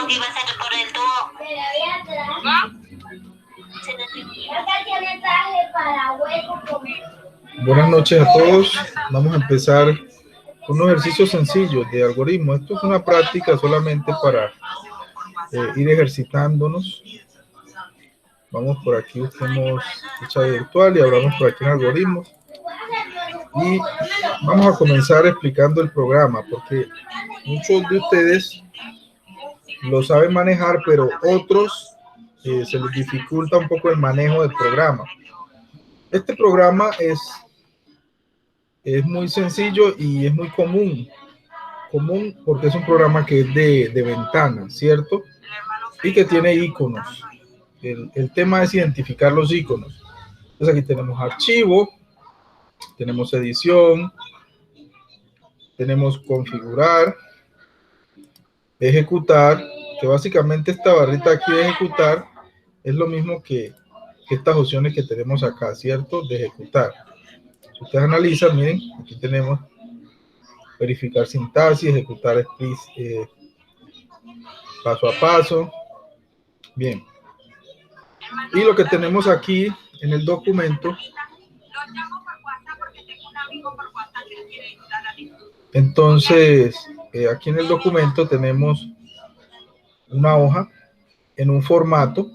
dijo que iba a ser por el tubo. Buenas noches a todos. Vamos a empezar con unos ejercicios sencillos de algoritmo. Esto es una práctica solamente para ir ejercitándonos. Vamos por aquí, busquemos ficha virtual y abramos por aquí en algoritmos. Y vamos a comenzar explicando el programa, porque muchos de ustedes lo saben manejar, pero otros se les dificulta un poco el manejo del programa. Este programa es muy sencillo y es muy común porque es un programa que es de ventana, ¿cierto? Y que tiene iconos. El tema es identificar los iconos. Entonces aquí tenemos archivo, tenemos edición, tenemos configurar, ejecutar, que básicamente esta barrita aquí de ejecutar es lo mismo que estas opciones que tenemos acá, ¿cierto? De ejecutar. Si ustedes analizan, miren, aquí tenemos verificar sintaxis, ejecutar paso a paso. Bien. Y lo que tenemos aquí en el documento, entonces, aquí en el documento tenemos una hoja en un formato,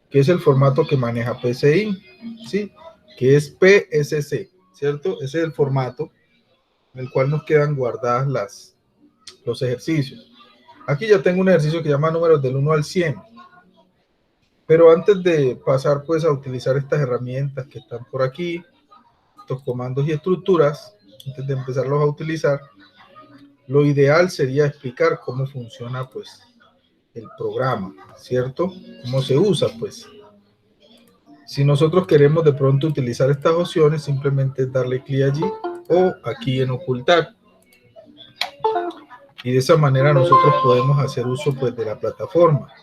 que es el formato que maneja PCI, ¿sí? Que es PSC, ¿cierto? Ese es el formato en el cual nos quedan guardadas los ejercicios. Aquí ya tengo un ejercicio que llama números del 1 al 100. Pero antes de pasar pues a utilizar estas herramientas que están por aquí, estos comandos y estructuras, antes de empezarlos a utilizar, lo ideal sería explicar cómo funciona pues el programa, ¿cierto? Cómo se usa pues. Si nosotros queremos de pronto utilizar estas opciones, simplemente darle clic allí o aquí en ocultar. Y de esa manera nosotros podemos hacer uso pues de la plataforma.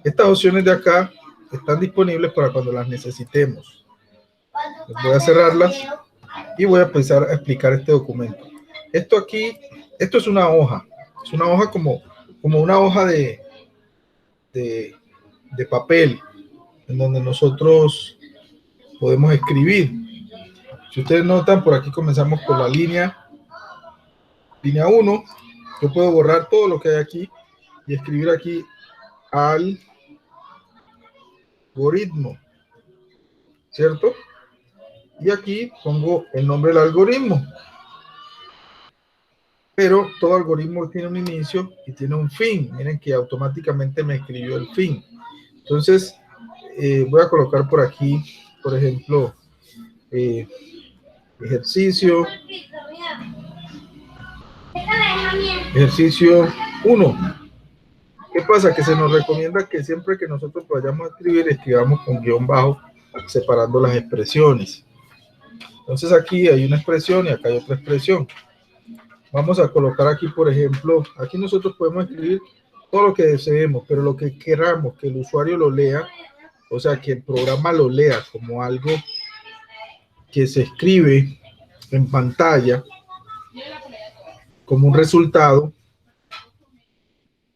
Estas opciones de acá están disponibles para cuando las necesitemos. Voy a cerrarlas y voy a empezar a explicar este documento. Esto aquí, esto es una hoja como una hoja de papel en donde nosotros podemos escribir. Si ustedes notan, por aquí comenzamos con la línea 1. Yo puedo borrar todo lo que hay aquí y escribir aquí algoritmo, ¿cierto? Y aquí pongo el nombre del algoritmo. Pero todo algoritmo tiene un inicio y tiene un fin. Miren que automáticamente me escribió el fin. Entonces, voy a colocar por aquí, por ejemplo, ejercicio 1. ¿Qué pasa? Que se nos recomienda que siempre que nosotros vayamos a escribir, escribamos con guión bajo, separando las expresiones. Entonces aquí hay una expresión y acá hay otra expresión. Vamos a colocar aquí, por ejemplo, aquí nosotros podemos escribir todo lo que deseemos, pero lo que queramos que el usuario lo lea, o sea, que el programa lo lea como algo que se escribe en pantalla, como un resultado,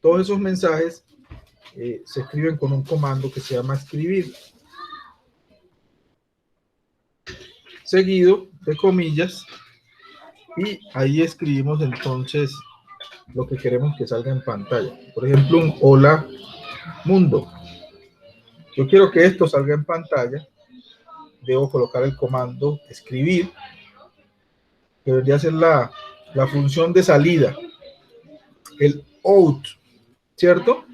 todos esos mensajes se escriben con un comando que se llama escribir, seguido de comillas, y ahí escribimos entonces lo que queremos que salga en pantalla. Por ejemplo, un hola mundo. Yo quiero que esto salga en pantalla. Debo colocar el comando escribir, que debería ser la función de salida, el out, ¿cierto?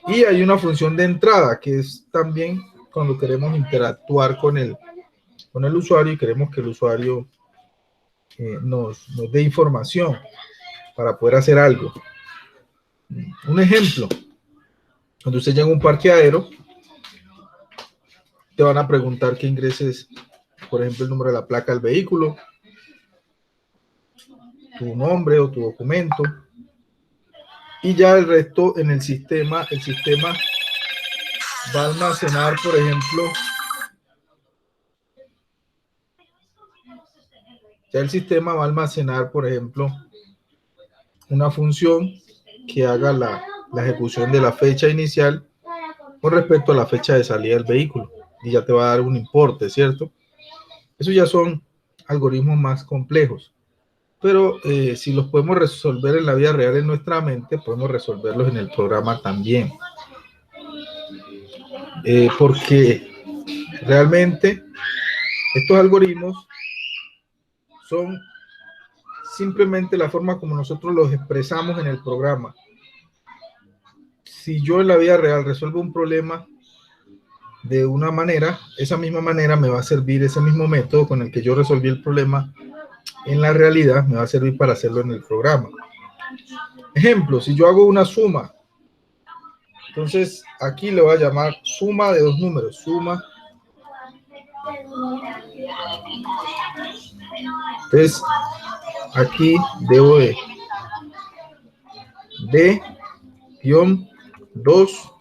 Y hay una función de entrada, que es también cuando queremos interactuar con el usuario y queremos que el usuario nos dé información para poder hacer algo. Un ejemplo, cuando usted llega a un parqueadero, te van a preguntar que ingreses, por ejemplo, el número de la placa del vehículo, tu nombre o tu documento, y ya el resto en el sistema va a almacenar, por ejemplo, una función que haga la la ejecución de la fecha inicial con respecto a la fecha de salida del vehículo y ya te va a dar un importe, ¿cierto? Eso ya son algoritmos más complejos, pero si los podemos resolver en la vida real en nuestra mente, podemos resolverlos en el programa también. Porque realmente estos algoritmos son simplemente la forma como nosotros los expresamos en el programa. Si yo en la vida real resuelvo un problema de una manera, esa misma manera me va a servir, ese mismo método con el que yo resolví el problema en la realidad, me va a servir para hacerlo en el programa. Ejemplo, si yo hago una suma, entonces aquí le voy a llamar suma de dos números, suma. Entonces, aquí debo de guión dos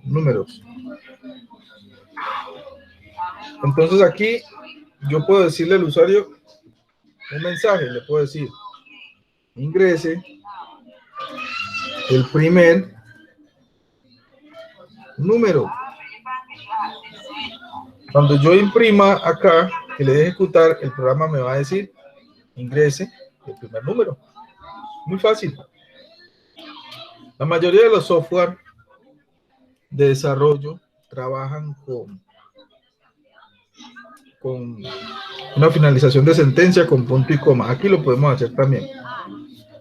números. Entonces aquí yo puedo decirle al usuario un mensaje, le puedo decir, ingrese el primer número. Cuando yo imprima acá, que le dé ejecutar, el programa me va a decir, ingrese el primer número. Muy fácil. La mayoría de los software de desarrollo trabajan con una finalización de sentencia con punto y coma. Aquí lo podemos hacer también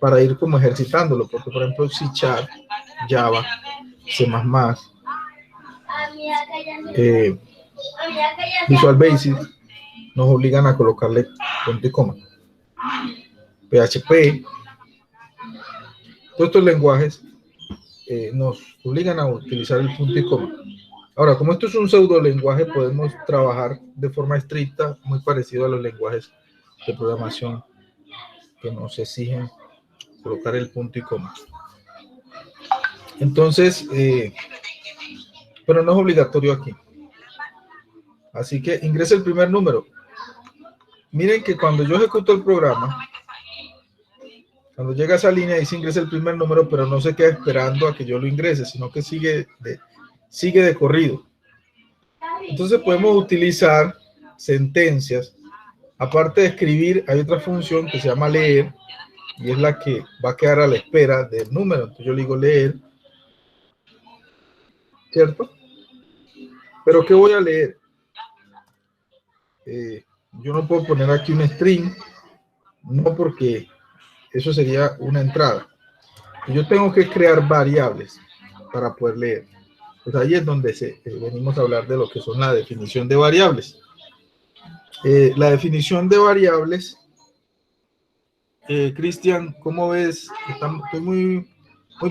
para ir como ejercitándolo, porque por ejemplo C#, Java, C++, Visual Basic nos obligan a colocarle punto y coma. PHP, todos estos lenguajes nos obligan a utilizar el punto y coma. Ahora, como esto es un pseudo lenguaje, podemos trabajar de forma estricta, muy parecido a los lenguajes de programación que nos exigen colocar el punto y coma. Entonces, pero no es obligatorio aquí. Así que ingrese el primer número. Miren que cuando yo ejecuto el programa, cuando llega a esa línea dice ingrese el primer número, pero no se queda esperando a que yo lo ingrese, sino que sigue de corrido. Entonces podemos utilizar sentencias. Aparte de escribir, hay otra función que se llama leer, y es la que va a quedar a la espera del número. Entonces yo le digo leer, ¿cierto? Pero ¿qué voy a leer? Yo no puedo poner aquí un string, no, porque eso sería una entrada. Yo tengo que crear variables para poder leer. Pues ahí es donde venimos a hablar de lo que son la definición de variables. La definición de variables, Cristian, ¿cómo ves? ¿Estoy muy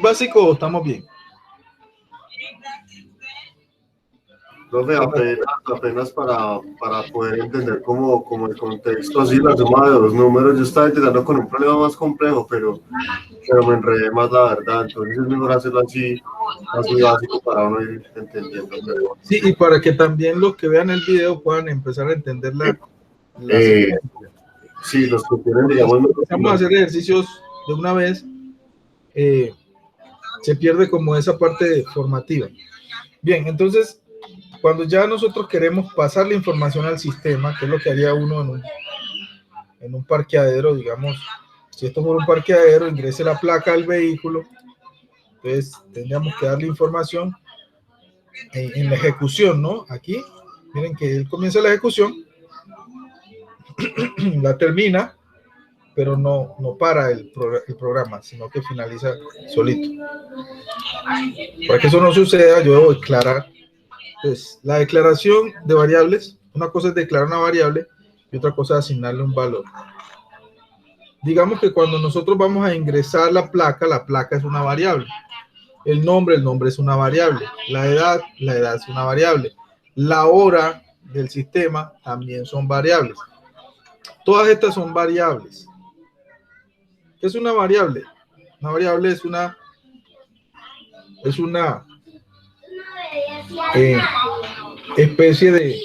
básico o estamos bien? Profe, apenas para poder entender como el contexto, así la suma de dos números. Yo estaba intentando con un problema más complejo, pero me enredé más, la verdad. Entonces es mejor hacerlo así básico para uno ir entendiendo mejor. Sí, y para que también los que vean el video puedan empezar a entender la sí, los que tienen, digamos, vamos a hacer ejercicios de una vez, se pierde como esa parte formativa. Bien, entonces cuando ya nosotros queremos pasar la información al sistema, que es lo que haría uno en un parqueadero, digamos, si esto fuera un parqueadero, ingrese la placa del vehículo, entonces tendríamos que darle información en la ejecución, ¿no? Aquí, miren que él comienza la ejecución, la termina, pero no para el programa, sino que finaliza solito. Para que eso no suceda, yo debo declarar. Entonces, la declaración de variables, una cosa es declarar una variable y otra cosa es asignarle un valor. Digamos que cuando nosotros vamos a ingresar la placa es una variable. El nombre es una variable. La edad es una variable. La hora del sistema también son variables. Todas estas son variables. ¿Qué es una variable? Una variable es una especie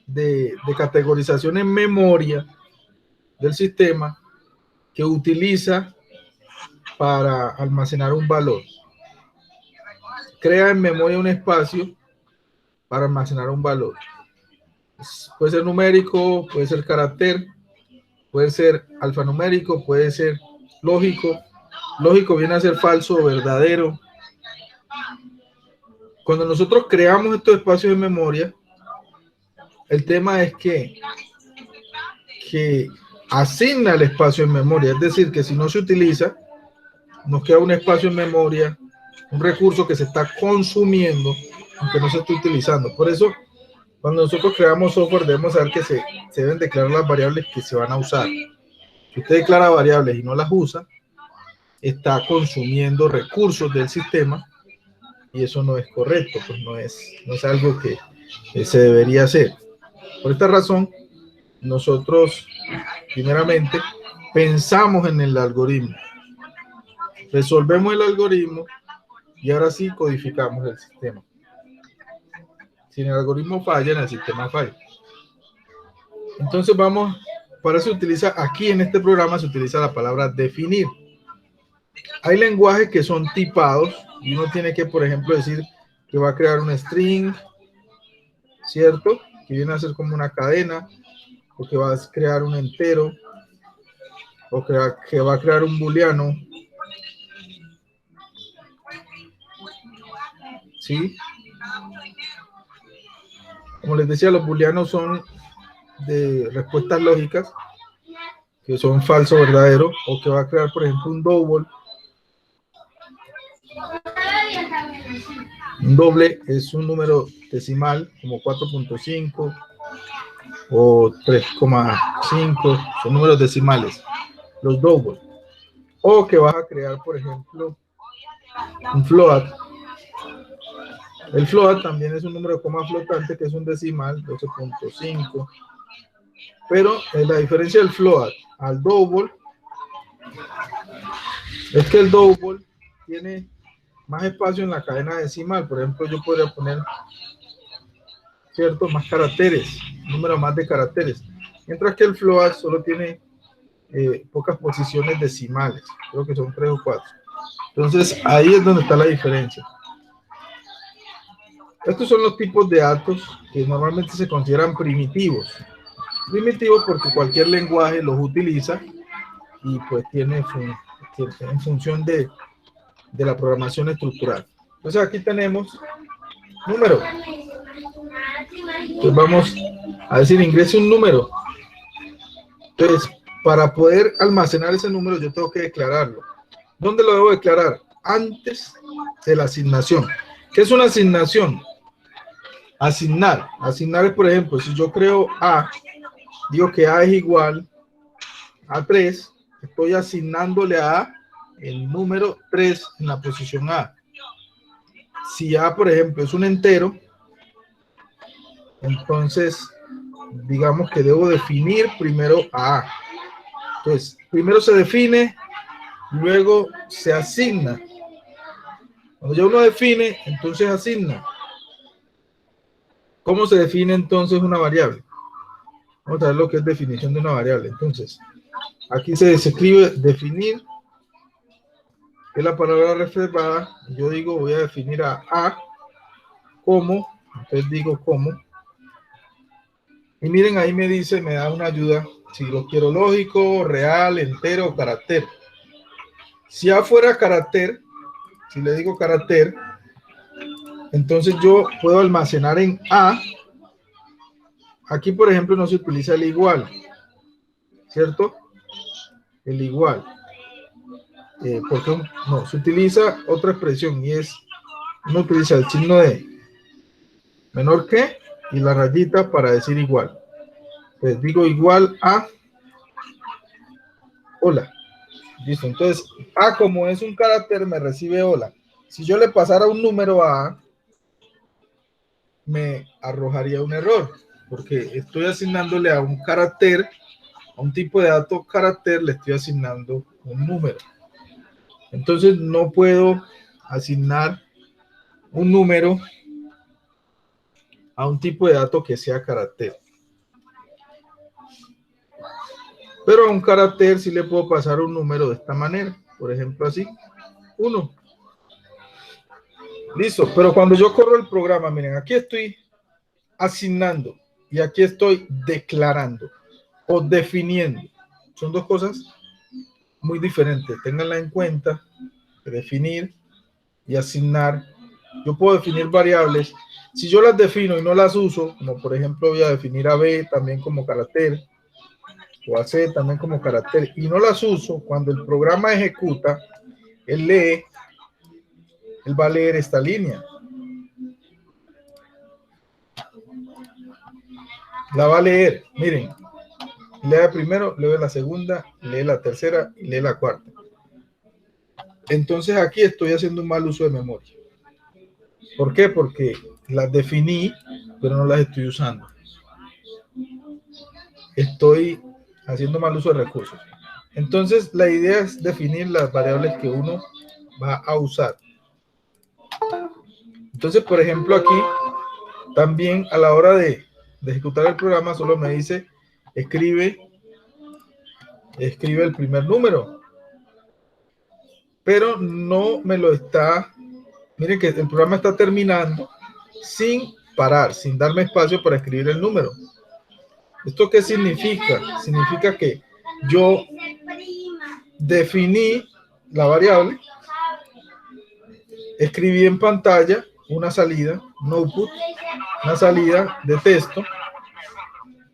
de categorización en memoria del sistema que utiliza para almacenar un valor. Crea en memoria un espacio para almacenar un valor. Puede ser numérico, puede ser carácter, puede ser alfanumérico, puede ser lógico. Lógico viene a ser falso o verdadero. Cuando nosotros creamos estos espacios de memoria, el tema es que asigna el espacio en memoria. Es decir, que si no se utiliza, nos queda un espacio en memoria, un recurso que se está consumiendo, aunque no se esté utilizando. Por eso, cuando nosotros creamos software, debemos saber que se deben declarar las variables que se van a usar. Si usted declara variables y no las usa, está consumiendo recursos del sistema y eso no es correcto, pues no es algo que se debería hacer. Por esta razón, nosotros primeramente pensamos en el algoritmo, resolvemos el algoritmo y ahora sí codificamos el sistema. Si el algoritmo falla, en el sistema falla. Entonces para eso se utiliza, aquí en este programa se utiliza la palabra definir. Hay lenguajes que son tipados y uno tiene que, por ejemplo, decir que va a crear un string, ¿cierto? Que viene a ser como una cadena, o que va a crear un entero, o que va a crear un booleano, ¿sí? Como les decía, los booleanos son de respuestas lógicas, que son falso o verdadero, o que va a crear, por ejemplo, un double. Un doble es un número decimal, como 4.5 o 3,5, son números decimales, los double. O que vas a crear, por ejemplo, un float. El float también es un número de coma flotante, que es un decimal, 12.5. Pero la diferencia del float al double es que el double tiene más espacio en la cadena decimal. Por ejemplo, yo podría poner, ¿cierto?, más caracteres, un número más de caracteres. Mientras que el float solo tiene pocas posiciones decimales, creo que son 3 o 4. Entonces, ahí es donde está la diferencia. Estos son los tipos de datos que normalmente se consideran primitivos. Primitivos porque cualquier lenguaje los utiliza y pues tiene en función de la programación estructural. Entonces aquí tenemos número. Entonces vamos a decir, ingrese un número. Entonces, para poder almacenar ese número, yo tengo que declararlo. ¿Dónde lo debo declarar? Antes de la asignación. ¿Qué es una asignación? Asignar. Asignar es, por ejemplo, si yo creo A, digo que A es igual a 3, estoy asignándole a A el número 3 en la posición A. Si A, por ejemplo, es un entero, entonces digamos que debo definir primero a A. Entonces, primero se define, luego se asigna. Cuando ya uno define, entonces asigna. ¿Cómo se define entonces una variable? Vamos a ver lo que es definición de una variable. Entonces, aquí se escribe definir, que es la palabra reservada. Yo digo, voy a definir a A como, entonces digo como. Y miren, ahí me dice, me da una ayuda, si lo quiero lógico, real, entero o carácter. Si A fuera carácter, si le digo carácter, entonces yo puedo almacenar en A. Aquí, por ejemplo, no se utiliza el igual, ¿cierto? El igual. Porque no, se utiliza otra expresión y es, uno utiliza el signo de menor que y la rayita para decir igual. Entonces digo igual a hola. Listo, entonces A, como es un carácter, me recibe hola. Si yo le pasara un número a A, me arrojaría un error, porque estoy asignándole a un carácter, a un tipo de dato carácter, le estoy asignando un número. Entonces no puedo asignar un número a un tipo de dato que sea carácter. Pero a un carácter sí le puedo pasar un número de esta manera. por ejemplo así, 1. Listo, pero cuando yo corro el programa, miren, aquí estoy asignando y aquí estoy declarando o definiendo. Son dos cosas muy diferentes. Ténganla en cuenta, definir y asignar. Yo puedo definir variables. Si yo las defino y no las uso, como por ejemplo voy a definir a B también como carácter o a C también como carácter y no las uso, cuando el programa ejecuta, él lee, él va a leer esta línea. La va a leer, miren, lee primero, lee la segunda, lee la tercera y lee la cuarta. Entonces aquí estoy haciendo un mal uso de memoria. ¿Por qué? Porque las definí, pero no las estoy usando. Estoy haciendo mal uso de recursos. Entonces la idea es definir las variables que uno va a usar. Entonces, por ejemplo, aquí también a la hora de ejecutar el programa solo me dice escribe el primer número, pero no me lo está, miren que el programa está terminando sin parar, sin darme espacio para escribir el número. ¿Esto qué significa? Significa que yo definí la variable, escribí en pantalla una salida, un output, una salida de texto,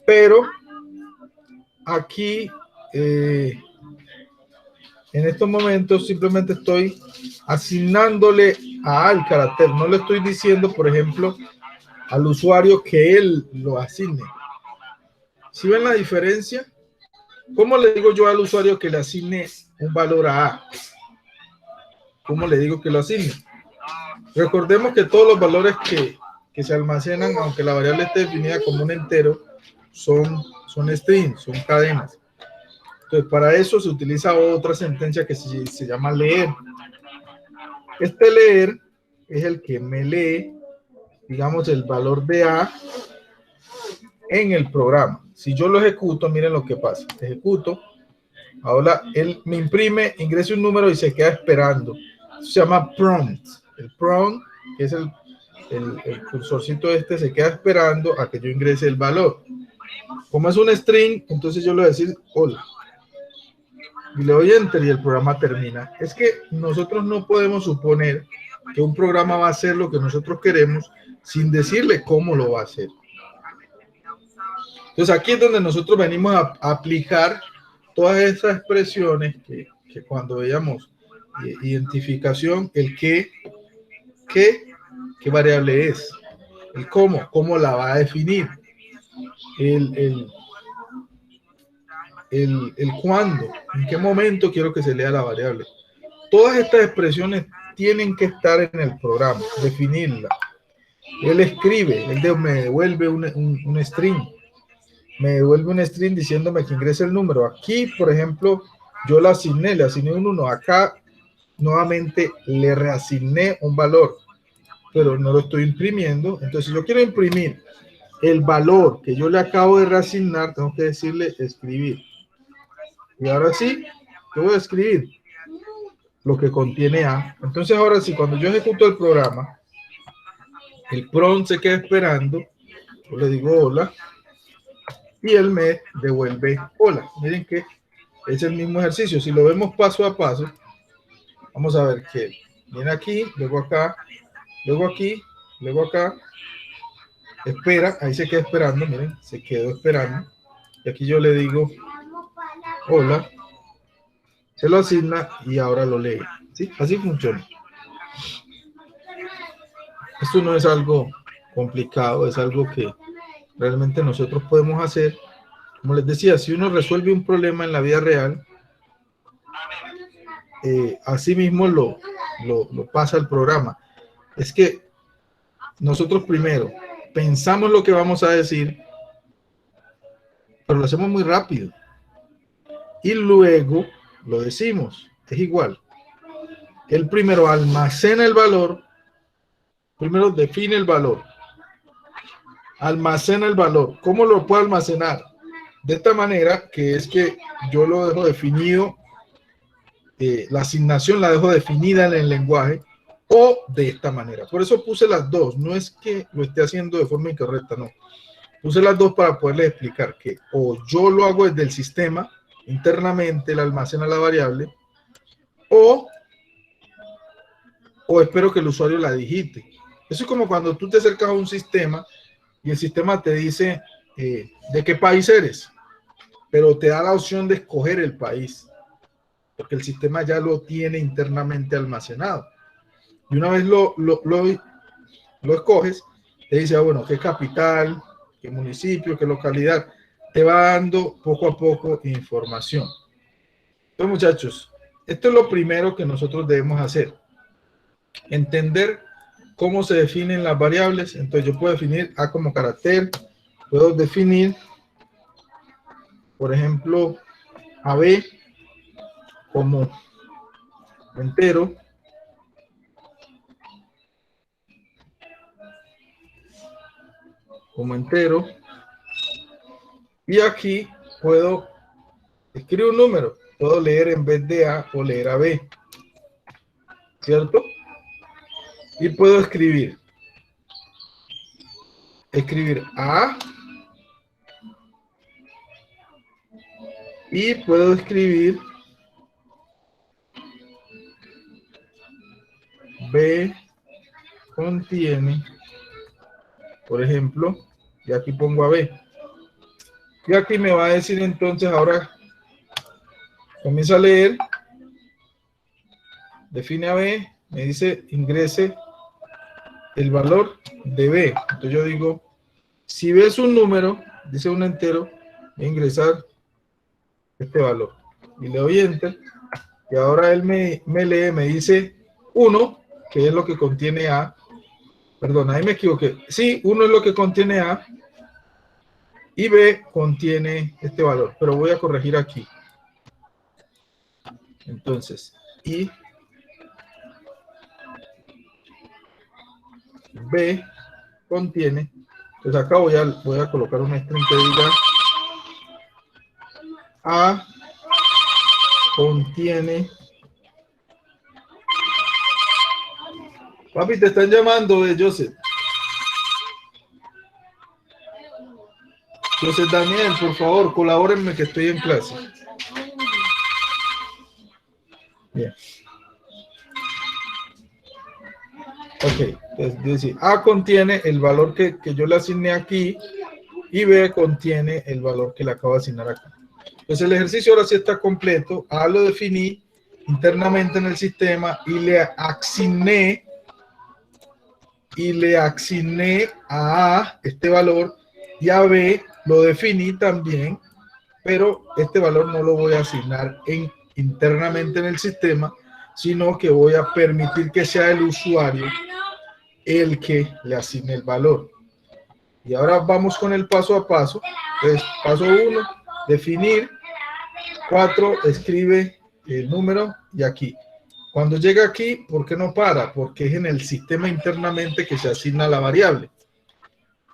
pero aquí en estos momentos simplemente estoy asignándole al carácter, no le estoy diciendo, por ejemplo, al usuario que él lo asigne. ¿Sí ven la diferencia? ¿Cómo le digo yo al usuario que le asigne un valor a A? ¿Cómo le digo que lo asigne? Recordemos que todos los valores que se almacenan, aunque la variable esté definida como un entero, son strings, son cadenas. Entonces, para eso se utiliza otra sentencia que se llama leer. Este leer es el que me lee, digamos, el valor de A en el programa. Si yo lo ejecuto, miren lo que pasa. Ejecuto, ahora él me imprime, ingresa un número y se queda esperando. Eso se llama prompt. El prompt, que es el cursorcito este, se queda esperando a que yo ingrese el valor. Como es un string, entonces yo le voy a decir hola. Y le doy enter y el programa termina. Es que nosotros no podemos suponer que un programa va a hacer lo que nosotros queremos sin decirle cómo lo va a hacer. Entonces aquí es donde nosotros venimos a aplicar todas esas expresiones que cuando veamos identificación, el qué variable es, el cómo la va a definir, el cuándo, en qué momento quiero que se lea la variable. Todas estas expresiones tienen que estar en el programa, definirla. Él escribe, me devuelve un string. Me devuelve un string diciéndome que ingrese el número. Aquí, por ejemplo, yo le asigné un 1. Acá, nuevamente, le reasigné un valor, pero no lo estoy imprimiendo. Entonces, si yo quiero imprimir el valor que yo le acabo de reasignar, tengo que decirle escribir. Y ahora sí, yo voy a escribir lo que contiene A. Entonces, ahora sí, cuando yo ejecuto el programa, el prompt se queda esperando. Yo le digo hola. Y él me devuelve hola. Miren que es el mismo ejercicio. Si lo vemos paso a paso, vamos a ver que viene aquí, luego acá, luego aquí, luego acá. Espera, ahí se queda esperando, miren, se quedó esperando. Y aquí yo le digo hola, se lo asigna y ahora lo lee. ¿Sí? Así funciona. Esto no es algo complicado, es algo que realmente nosotros podemos hacer. Como les decía, si uno resuelve un problema en la vida real, así mismo lo pasa el programa. Es que nosotros primero pensamos lo que vamos a decir, pero lo hacemos muy rápido. Y luego lo decimos. Es igual. Él primero almacena el valor, primero define el valor, almacena el valor. ¿Cómo lo puedo almacenar? De esta manera, que es que yo lo dejo definido la asignación la dejo definida en el lenguaje o de esta manera. Por eso puse las dos. No es que lo esté haciendo de forma incorrecta, no. Puse las dos para poderles explicar que o yo lo hago desde el sistema, internamente le almacena la variable, o espero que el usuario la digite. Eso es como cuando tú te acercas a un sistema y el sistema te dice de qué país eres, pero te da la opción de escoger el país, porque el sistema ya lo tiene internamente almacenado. Y una vez lo escoges, te dice, bueno, qué capital, qué municipio, qué localidad. Te va dando poco a poco información. Entonces, muchachos, esto es lo primero que nosotros debemos hacer. Entender cómo se definen las variables. Entonces, yo puedo definir A como carácter. Puedo definir, por ejemplo, AB como entero. Y aquí puedo escribir un número. Puedo leer en vez de A o leer AB. ¿Cierto? Y puedo escribir A y puedo escribir B contiene, por ejemplo, y aquí pongo a B. Y aquí me va a decir entonces, ahora comienza a leer, define a B, me dice ingrese el valor de B. Entonces yo digo, si B es un número, dice un entero, voy a ingresar este valor. Y le doy enter. Y ahora él me lee, me dice 1, que es lo que contiene A. Perdón, ahí me equivoqué. Sí, 1 es lo que contiene A. Y B contiene este valor. Pero voy a corregir aquí. Entonces, y B contiene. Entonces acá voy a colocar un string que diga A contiene. Papi, te están llamando, Joseph. Joseph Daniel, por favor, colabórenme que estoy en clase. Bien. Ok, entonces dice, A contiene el valor que yo le asigné aquí y B contiene el valor que le acabo de asignar aquí. Entonces el ejercicio ahora sí está completo. A lo definí internamente en el sistema y le asigné a A este valor y a B lo definí también, pero este valor no lo voy a asignar internamente en el sistema, sino que voy a permitir que sea el usuario el que le asigne el valor. Y ahora vamos con el paso a paso. Entonces, paso 1, definir. 4, escribe el número y aquí. Cuando llega aquí, ¿por qué no para? Porque es en el sistema internamente que se asigna la variable.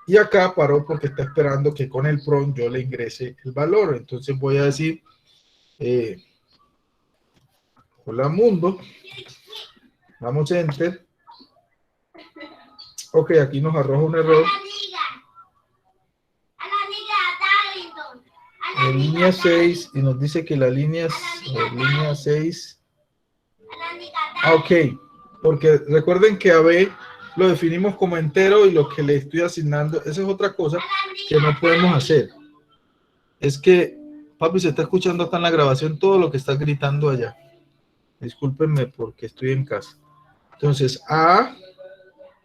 Y acá paró porque está esperando que con el prompt yo le ingrese el valor. Entonces voy a decir, hola mundo, damos enter. Ok, aquí nos arroja un error. En línea 6 y nos dice que la línea 6. Ok, porque recuerden que a B lo definimos como entero y lo que le estoy asignando, esa es otra cosa que no podemos hacer. Es que, papi, se está escuchando hasta en la grabación todo lo que está gritando allá. Discúlpenme porque estoy en casa. Entonces, A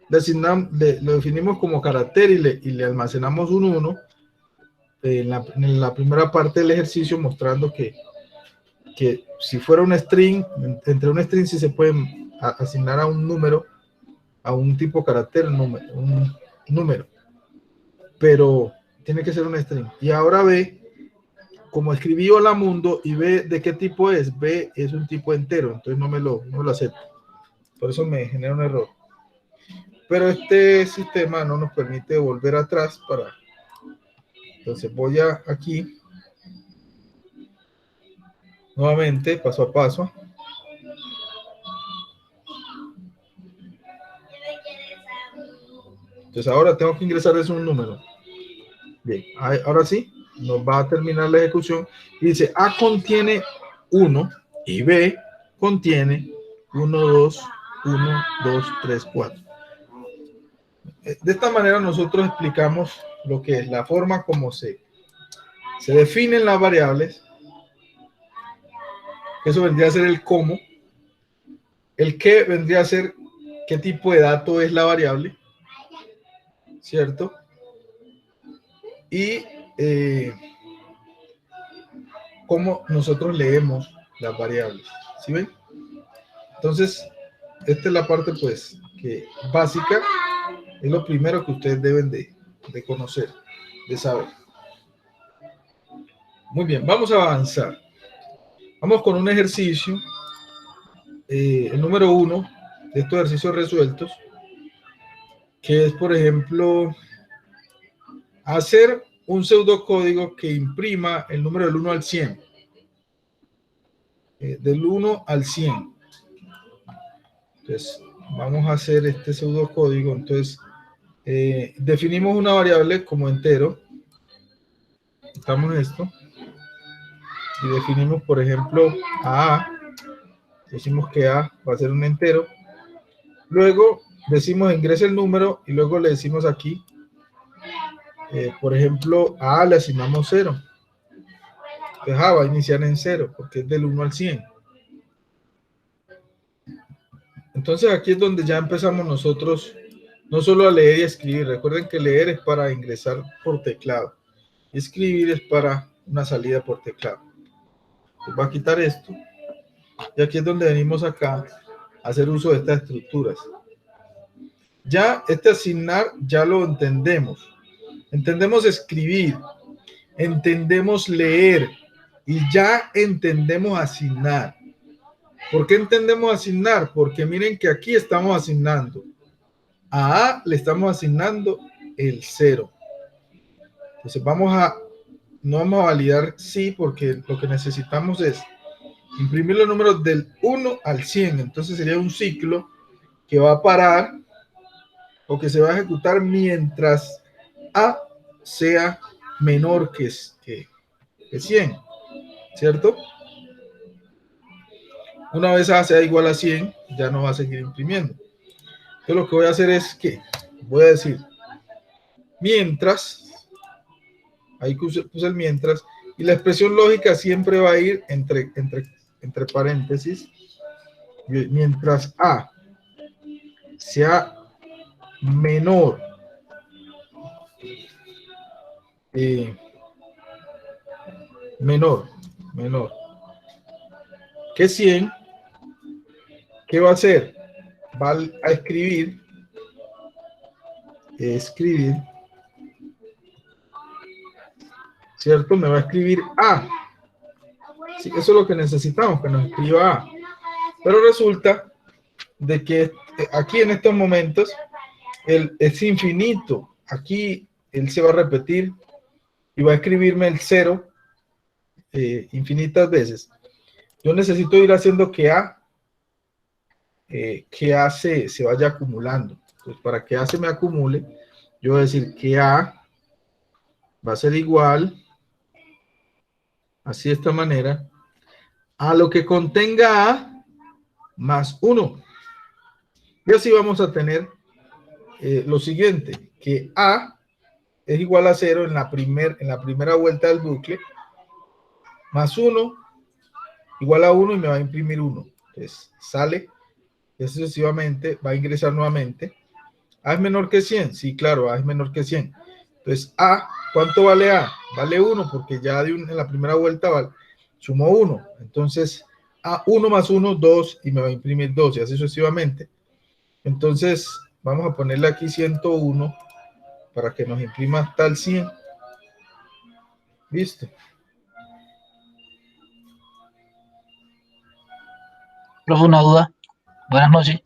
lo definimos como carácter y le almacenamos un 1 en la primera parte del ejercicio, mostrando que si fuera un string, entre un string sí se puede asignar a un número, a un tipo carácter, un número, pero tiene que ser un string. Y ahora B, como escribí hola mundo y B de qué tipo es, B es un tipo entero, entonces no lo acepto. Por eso me genera un error. Pero este sistema no nos permite volver atrás para... Entonces voy aquí nuevamente, paso a paso. Entonces ahora tengo que ingresar es un número. Bien, ahora sí, nos va a terminar la ejecución. Y dice, A contiene 1 y B contiene 1, 2, 1, 2, 3, 4. De esta manera nosotros explicamos lo que es la forma como se definen las variables. Eso vendría a ser el cómo. El qué vendría a ser qué tipo de dato es la variable, ¿cierto? Y cómo nosotros leemos las variables, ¿sí ven? Entonces, esta es la parte, pues, que básica, es lo primero que ustedes deben de conocer, de saber. Muy bien, vamos a avanzar. Vamos con un ejercicio, el número 1 de estos ejercicios resueltos, que es, por ejemplo, hacer un pseudocódigo que imprima el número del 1 al 100. Del 1 al 100. Entonces, vamos a hacer este pseudocódigo. Entonces, definimos una variable como entero. Quitamos esto. Y definimos, por ejemplo, a. Decimos que a va a ser un entero. Luego, decimos ingrese el número y luego le decimos aquí, por ejemplo, a le asignamos 0. Entonces, a va a iniciar en 0 porque es del 1 al 100. Entonces aquí es donde ya empezamos nosotros no solo a leer y a escribir. Recuerden que leer es para ingresar por teclado y escribir es para una salida por teclado. Pues voy a quitar esto y aquí es donde venimos acá a hacer uso de estas estructuras. Ya este asignar ya lo entendemos. Entendemos escribir, entendemos leer y ya entendemos asignar. ¿Por qué entendemos asignar? Porque miren que aquí estamos asignando. A A le estamos asignando el 0. Entonces no vamos a validar sí, porque lo que necesitamos es imprimir los números del 1 al 100. Entonces sería un ciclo que va a parar o que se va a ejecutar mientras A sea menor que 100, ¿cierto? Una vez A sea igual a 100, ya no va a seguir imprimiendo. Entonces lo que voy a hacer es que voy a decir mientras, ahí puse el mientras, y la expresión lógica siempre va a ir entre paréntesis, mientras A sea menor menor que 100, ¿qué va a hacer? Va a escribir, ¿cierto? Me va a escribir A. Sí, eso es lo que necesitamos, que nos escriba A. Pero resulta de que aquí en estos momentos es infinito. Aquí él se va a repetir y va a escribirme el 0 infinitas veces. Yo necesito ir haciendo que A se vaya acumulando. Entonces, para que A se me acumule, yo voy a decir que A va a ser igual, así de esta manera, a lo que contenga A más 1. Y así vamos a tener lo siguiente, que A es igual a 0 en la primera vuelta del bucle, más 1 igual a 1 y me va a imprimir 1. Entonces sale y sucesivamente va a ingresar nuevamente. A es menor que 100, sí, claro, A es menor que 100. Entonces A, ¿cuánto vale A? Vale 1 porque ya en la primera vuelta sumó 1. Entonces A 1 más 1, 2 y me va a imprimir 2 y así sucesivamente. Entonces vamos a ponerle aquí 101 para que nos imprima hasta el 100. Listo. Profe, una duda. Buenas noches.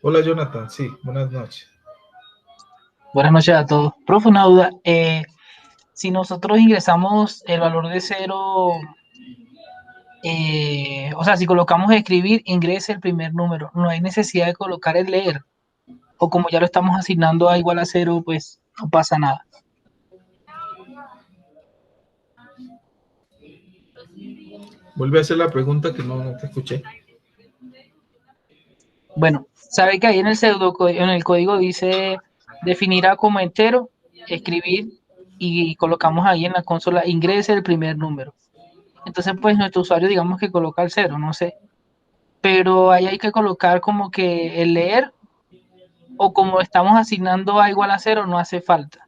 Hola, Jonathan. Sí, buenas noches. Buenas noches a todos. Profe, una duda. Si nosotros ingresamos el valor de 0, o sea, si colocamos escribir, ingrese el primer número. No hay necesidad de colocar el leer. o como ya lo estamos asignando a igual a 0, pues no pasa nada. Vuelve a hacer la pregunta que no te escuché. Bueno, sabe que ahí en el en el código dice definir A como entero, escribir y colocamos ahí en la consola ingrese el primer número. Entonces, pues nuestro usuario digamos que coloca el 0, no sé. Pero ahí hay que colocar como que el leer o como estamos asignando A igual a 0 no hace falta.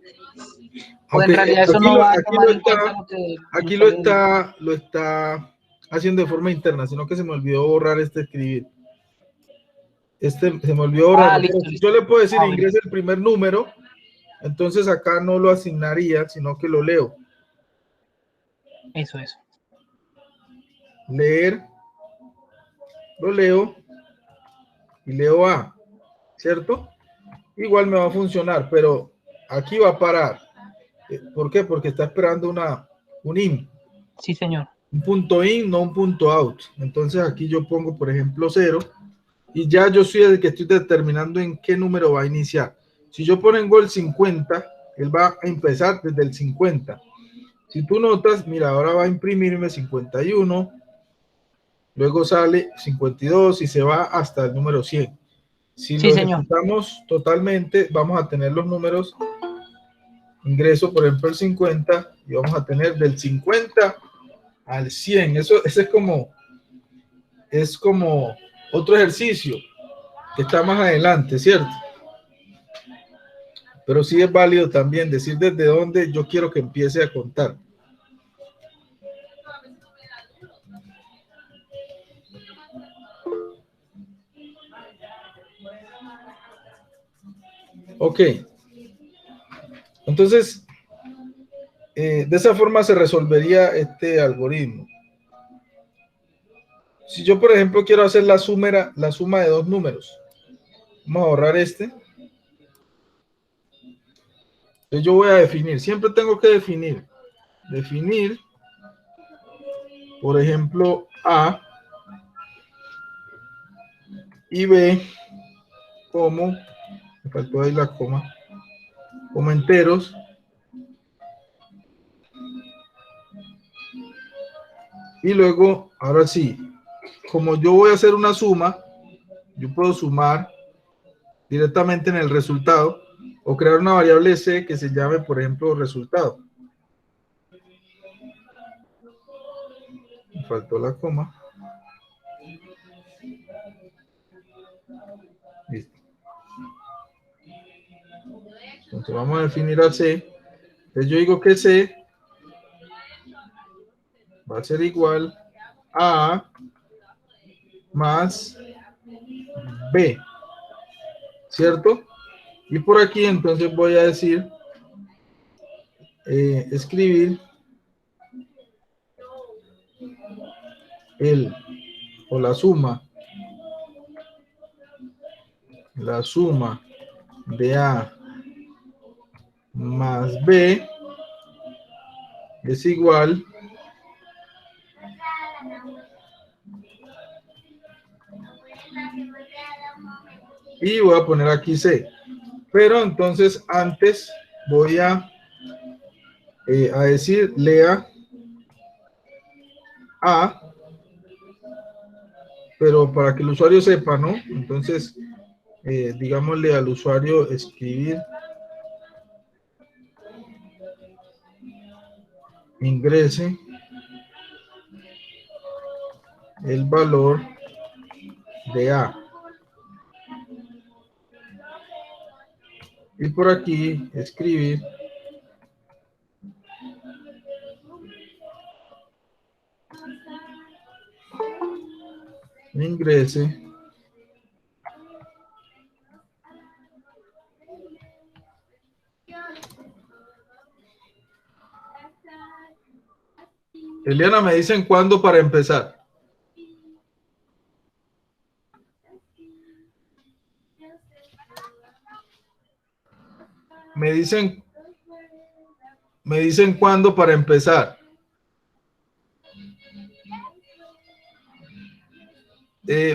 O Ok, en realidad eso no va a tomar en cuenta lo que el aquí usuario diga. lo está haciendo de forma interna, sino que se me olvidó borrar este escribir. Se me olvidó Ah, borrarlo. listo, Pero listo. yo le puedo decir Bueno, ingrese el primer número, entonces acá no lo asignaría, sino que lo leo. eso. Leer, lo leo y leo A, ¿cierto? Igual me va a funcionar, pero aquí va a parar. ¿Por qué? Porque está esperando un in. Sí, señor. Un punto in, no un punto out. Entonces aquí yo pongo, por ejemplo, 0 y ya yo soy el que estoy determinando en qué número va a iniciar. Si yo pongo el 50, él va a empezar desde el 50. Si tú notas, mira, ahora va a imprimirme 51, luego sale 52 y se va hasta el número 100. Si Sí, lo señor. ejecutamos totalmente, vamos a tener los números, ingreso por ejemplo el 50 y vamos a tener del 50 al 100. Eso es como otro ejercicio que está más adelante, ¿cierto? Pero sí es válido también decir desde dónde yo quiero que empiece a contar. Ok. Entonces, de esa forma se resolvería este algoritmo. Si yo, por ejemplo, quiero hacer la suma de dos números, vamos a borrar este. Entonces yo voy a definir, siempre tengo que definir, por ejemplo, A y B como, me faltó ahí la coma, como enteros. Y luego, ahora sí, como yo voy a hacer una suma, yo puedo sumar directamente en el resultado o crear una variable C que se llame, por ejemplo, resultado. Me faltó la coma. Listo. Entonces vamos a definir a C. Entonces yo digo que C va a ser igual a más B, ¿cierto? Y por aquí entonces voy a decir, escribir el o la suma de A más B es igual y voy a poner aquí C. Pero entonces antes voy a decir lea A, pero para que el usuario sepa, ¿no? Entonces, digámosle al usuario escribir ingrese el valor de A. Y por aquí escribir ingrese Eliana, me dicen cuándo para empezar. Me dicen cuándo para empezar.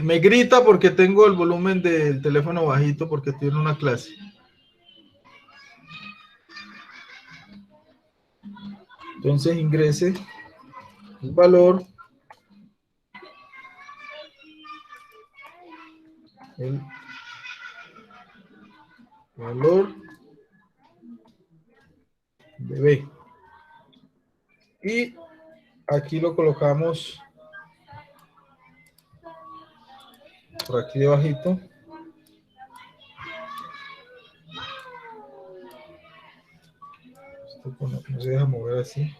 Me grita porque tengo el volumen del teléfono bajito porque estoy en una clase. Entonces ingrese el valor. El valor de B. Y aquí lo colocamos por aquí debajito. Esto no se deja mover así.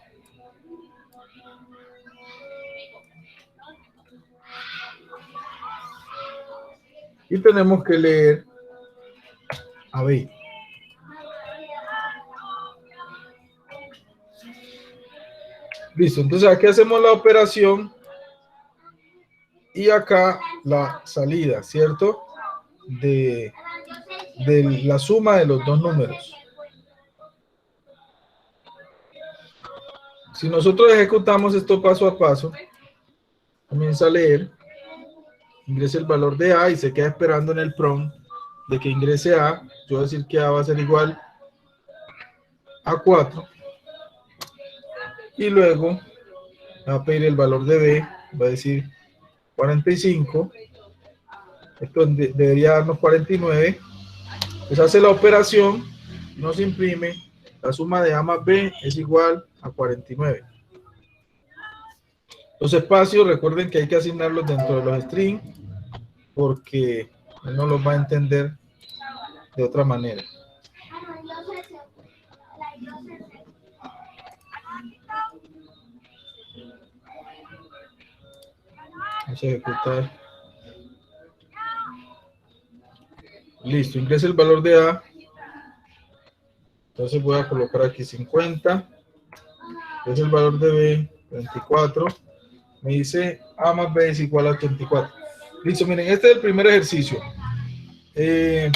Y tenemos que leer a B. Listo, entonces aquí hacemos la operación y acá la salida, ¿cierto? De la suma de los dos números. Si nosotros ejecutamos esto paso a paso, comienza a leer, ingresa el valor de A y se queda esperando en el prompt de que ingrese A. Yo voy a decir que A va a ser igual a 4. Y luego va a pedir el valor de B, va a decir 45. Esto debería darnos 49. Pues hace la operación, nos imprime, la suma de A más B es igual a 49. Los espacios, recuerden que hay que asignarlos dentro de los strings, porque él no los va a entender de otra manera. Vamos a ejecutar. Listo, ingresa el valor de A. Entonces voy a colocar aquí 50. Es el valor de B, 24. Me dice A más B es igual a 84. Listo, miren, este es el primer ejercicio. Es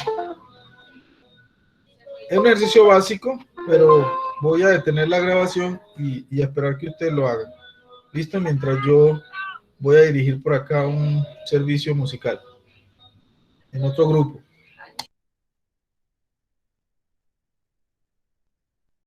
un ejercicio básico, pero voy a detener la grabación y esperar que ustedes lo hagan. Listo, mientras yo voy a dirigir por acá un servicio musical en otro grupo.